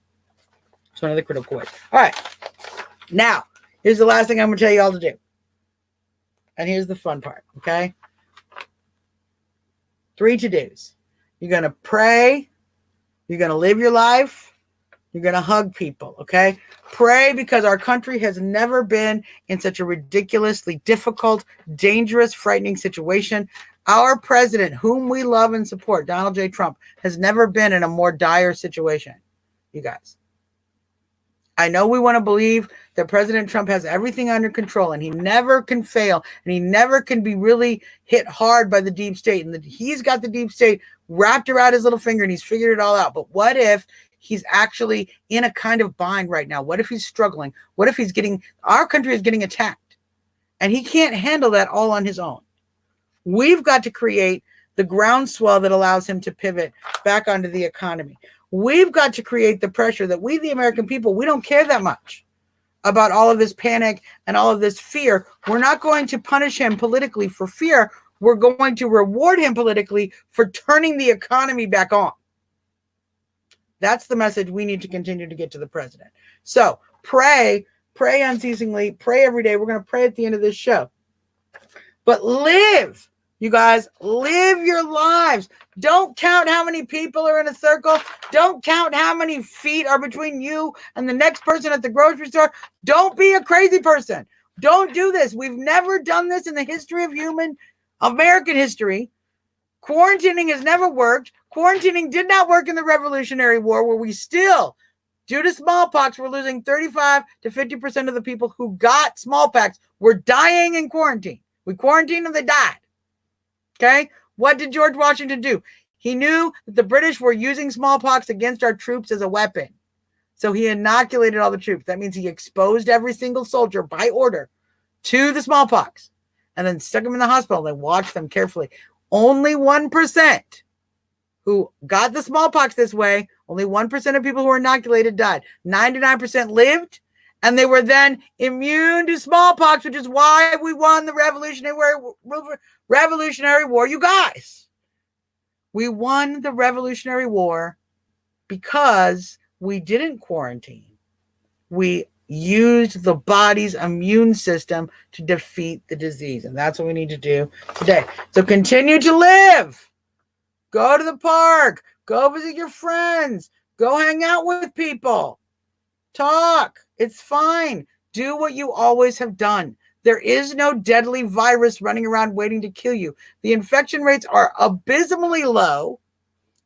So another critical way. All right. Now, here's the last thing I'm going to tell you all to do. And here's the fun part, okay? 3 to-dos. You're going to pray. You're going to live your life. You're going to hug people, okay? Pray because our country has never been in such a ridiculously difficult, dangerous, frightening situation. Our president, whom we love and support, Donald J. Trump, has never been in a more dire situation, you guys. I know we want to believe that President Trump has everything under control and he never can fail and he never can be really hit hard by the deep state and that he's got the deep state wrapped around his little finger and he's figured it all out. But what if he's actually in a kind of bind right now? What if he's struggling? What if our country is getting attacked and he can't handle that all on his own? We've got to create the groundswell that allows him to pivot back onto the economy. We've got to create the pressure that we, the American people, we don't care that much about all of this panic and all of this fear. We're not going to punish him politically for fear. We're going to reward him politically for turning the economy back on. That's the message we need to continue to get to the president. So pray unceasingly, pray every day. We're going to pray at the end of this show. But live, you guys, live your lives. Don't count how many people are in a circle. Don't count how many feet are between you and the next person at the grocery store. Don't be a crazy person. Don't do this. We've never done this in the history of American history. Quarantining has never worked. Quarantining did not work in the Revolutionary War, where we still, due to smallpox, we're losing 35 to 50% of the people who got smallpox were dying in quarantine. We quarantined them, they died. Okay? What did George Washington do? He knew that the British were using smallpox against our troops as a weapon. So he inoculated all the troops. That means he exposed every single soldier by order to the smallpox and then stuck them in the hospital. They watched them carefully. Only 1% who got the smallpox this way, only 1% of people who were inoculated died. 99% lived, and they were then immune to smallpox, which is why we won the Revolutionary War, you guys. We won the Revolutionary War because we didn't quarantine. We used the body's immune system to defeat the disease. And that's what we need to do today. So continue to live. Go to the park. Go visit your friends. Go hang out with people. Talk. It's fine. Do what you always have done. There is no deadly virus running around waiting to kill you. The infection rates are abysmally low.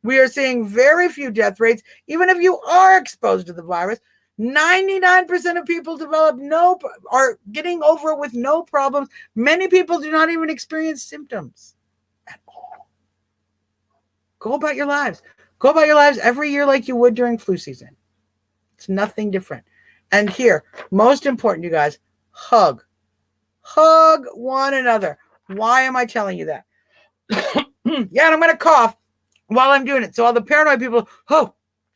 We are seeing very few death rates. Even if you are exposed to the virus, 99% of people are getting over it with no problems. Many people do not even experience symptoms at all. Go about your lives. Go about your lives every year like you would during flu season. It's nothing different. And here, most important, you guys, hug. Hug one another. Why am I telling you that? Yeah, and I'm going to cough while I'm doing it. So all the paranoid people,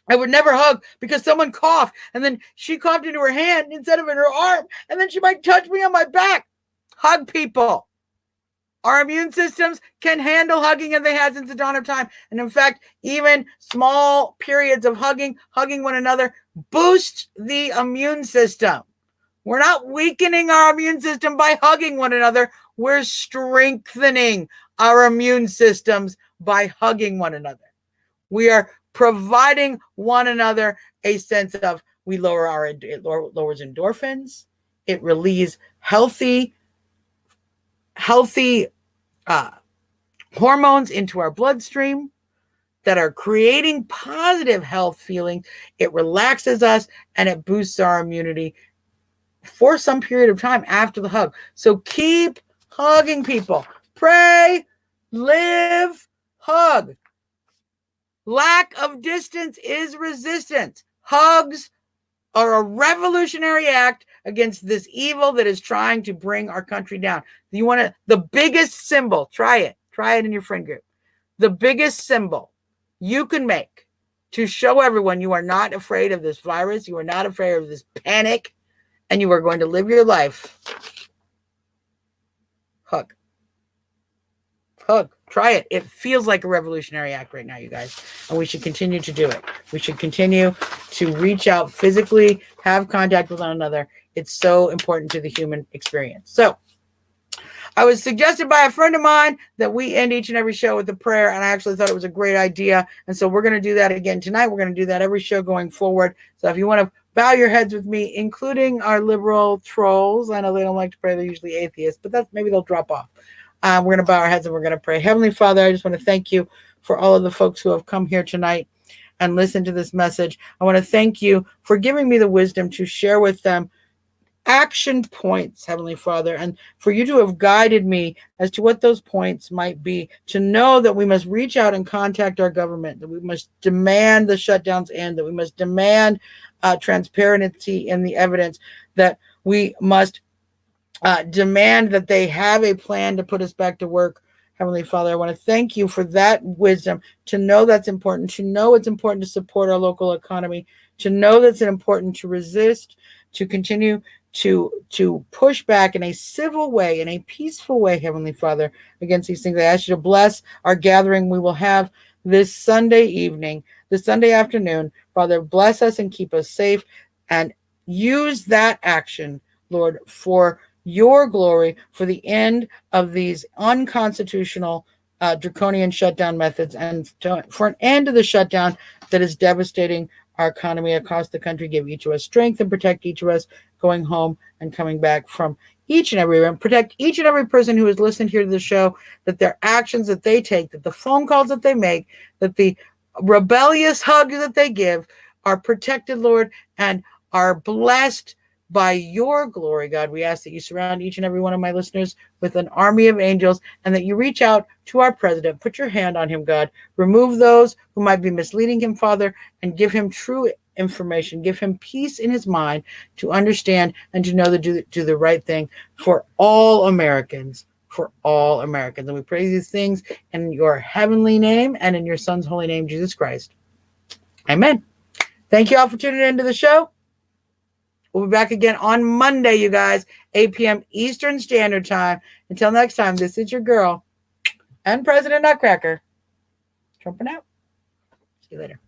I would never hug because someone coughed and then she coughed into her hand instead of in her arm and then she might touch me on my back. Hug people. Our immune systems can handle hugging as they have since the dawn of time. And in fact, even small periods of hugging one another boost the immune system. We're not weakening our immune system by hugging one another. We're strengthening our immune systems by hugging one another. We are providing one another a sense of, it lowers endorphins. It relieves healthy hormones into our bloodstream. that are creating positive health feelings. It relaxes us and it boosts our immunity for some period of time after the hug. So keep hugging people. Pray, live, hug. Lack of distance is resistance. Hugs are a revolutionary act against this evil that is trying to bring our country down. You want to, the biggest symbol, try it in your friend group. The biggest symbol you can make to show everyone you are not afraid of this virus, you are not afraid of this panic, and you are going to live your life. Hug. Hug. Try it. It feels like a revolutionary act right now, you guys. And we should continue to do it. We should continue to reach out physically, have contact with one another. It's so important to the human experience. So, I was suggested by a friend of mine that we end each and every show with a prayer, and I actually thought it was a great idea. And so we're going to do that again tonight. We're going to do that every show going forward. So if you want to bow your heads with me, including our liberal trolls, I know they don't like to pray, they're usually atheists, but that's maybe they'll drop off. We're going to bow our heads and we're going to pray. Heavenly Father, I just want to thank you for all of the folks who have come here tonight and listened to this message. I want to thank you for giving me the wisdom to share with them action points, Heavenly Father, and for you to have guided me as to what those points might be, to know that we must reach out and contact our government, that we must demand the shutdowns end, that we must demand transparency in the evidence, that we must demand that they have a plan to put us back to work. Heavenly Father, I want to thank you for that wisdom, to know that's important, to know it's important to support our local economy, to know that's important to resist, to continue to push back in a civil way, in a peaceful way, Heavenly Father, against these things. I ask you to bless our gathering we will have this Sunday evening, this Sunday afternoon. Father, bless us and keep us safe, and use that action, Lord, for your glory, for the end of these unconstitutional draconian shutdown methods, and for an end to the shutdown that is devastating our economy across the country. Give each of us strength and protect each of us going home and coming back from each and every room. Protect each and every person who has listened here to the show, that their actions that they take, that the phone calls that they make, that the rebellious hugs that they give are protected, Lord, and are blessed by your glory, God. We ask that you surround each and every one of my listeners with an army of angels, and that you reach out to our president. Put your hand on him, God. Remove those who might be misleading him, Father, and give him true information. Give him peace in his mind to understand and to know to do the right thing for all Americans. For all Americans. And we pray these things in your heavenly name and in your son's holy name, Jesus Christ. Amen. Thank you all for tuning into the show. We'll be back again on Monday, you guys, 8 p.m. Eastern Standard Time. Until next time, this is your girl and President Nutcracker. Trumping out. See you later.